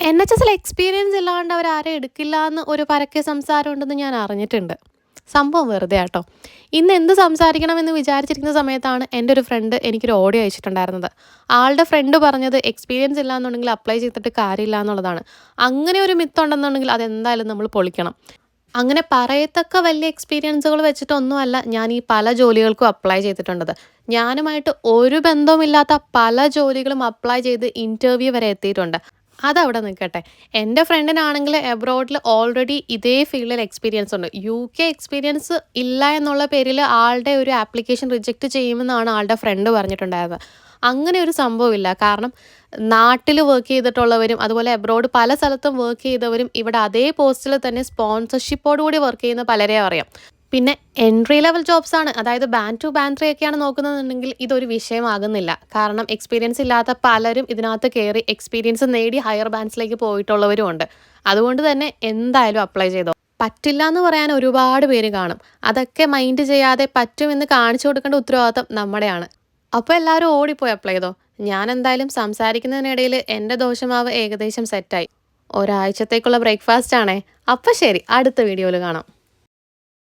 NHSൽ experience ഇല്ലാണ്ട് അവരാരെയും എടുക്കില്ല എന്ന് ഒരു പരക്കെ സംസാരം ഉണ്ടെന്ന് ഞാൻ അറിഞ്ഞിട്ടുണ്ട്. സംഭവം വെറുതെ ആട്ടോ. ഇന്ന് എന്ത് സംസാരിക്കണമെന്ന് വിചാരിച്ചിരിക്കുന്ന സമയത്താണ് എൻ്റെ ഒരു ഫ്രണ്ട് എനിക്കൊരു ഓഡിയോ അയച്ചിട്ടുണ്ടായിരുന്നത്. ആളുടെ ഫ്രണ്ട് പറഞ്ഞത് എക്സ്പീരിയൻസ് ഇല്ല എന്നുണ്ടെങ്കിൽ അപ്ലൈ ചെയ്തിട്ട് കാര്യമില്ല എന്നുള്ളതാണ്. അങ്ങനെ ഒരു മിത്ത് ഉണ്ടെന്നുണ്ടെങ്കിൽ അതെന്തായാലും നമ്മൾ പൊളിക്കണം. അങ്ങനെ പറയത്തക്ക വലിയ എക്സ്പീരിയൻസുകൾ വെച്ചിട്ടൊന്നുമല്ല ഞാൻ ഈ പല ജോലികൾക്കും അപ്ലൈ ചെയ്തിട്ടുള്ളത്. ഞാനുമായിട്ട് ഒരു ബന്ധവുമില്ലാത്ത പല ജോലികളും അപ്ലൈ ചെയ്ത് ഇൻ്റർവ്യൂ വരെ എത്തിയിട്ടുണ്ട്. അതവിടെ നിൽക്കട്ടെ. എൻ്റെ ഫ്രണ്ടിനാണെങ്കിൽ എബ്രോഡിൽ ഓൾറെഡി ഇതേ ഫീൽഡിൽ എക്സ്പീരിയൻസ് ഉണ്ട്. UK എക്സ്പീരിയൻസ് ഇല്ല എന്നുള്ള പേരിൽ ആളുടെ ഒരു ആപ്ലിക്കേഷൻ റിജക്റ്റ് ചെയ്യുമെന്നാണ് ആളുടെ ഫ്രണ്ട് പറഞ്ഞിട്ടുണ്ടായിരുന്നത്. അങ്ങനെ ഒരു സംഭവമില്ല. കാരണം നാട്ടിൽ വർക്ക് ചെയ്തിട്ടുള്ളവരും അതുപോലെ എബ്രോഡ് പല സ്ഥലത്തും വർക്ക് ചെയ്തവരും ഇവിടെ അതേ പോസ്റ്റിൽ തന്നെ സ്പോൺസർഷിപ്പോടുകൂടി വർക്ക് ചെയ്യുന്ന പലരെയും അറിയാം. പിന്നെ എൻട്രി ലെവൽ ജോബ്സ് ആണ്, അതായത് ബാൻഡ് 2 ബാൻഡ് 3 ഒക്കെയാണ് നോക്കുന്നതെന്നുണ്ടെങ്കിൽ ഇതൊരു വിഷയമാകുന്നില്ല. കാരണം എക്സ്പീരിയൻസ് ഇല്ലാത്ത പലരും ഇതിനകത്ത് കയറി എക്സ്പീരിയൻസ് നേടി ഹയർ ബാൻഡ്സിലേക്ക് പോയിട്ടുള്ളവരും ഉണ്ട്. അതുകൊണ്ട് തന്നെ എന്തായാലും അപ്ലൈ ചെയ്തോ. പറ്റില്ല എന്ന് പറയാൻ ഒരുപാട് പേര് കാണും. അതൊക്കെ മൈൻഡ് ചെയ്യാതെ പറ്റുമെന്ന് കാണിച്ചു കൊടുക്കേണ്ട ഉത്തരവാദിത്തം നമ്മുടെയാണ്. അപ്പോൾ എല്ലാവരും ഓടിപ്പോയി അപ്ലൈ ചെയ്തോ. ഞാൻ എന്തായാലും സംസാരിക്കുന്നതിനിടയിൽ എൻ്റെ ദോശമാവ് ഏകദേശം സെറ്റായി. ഒരാഴ്ചത്തേക്കുള്ള ബ്രേക്ക്ഫാസ്റ്റ് ആണേ. അപ്പോൾ ശരി, അടുത്ത വീഡിയോയിൽ കാണാം.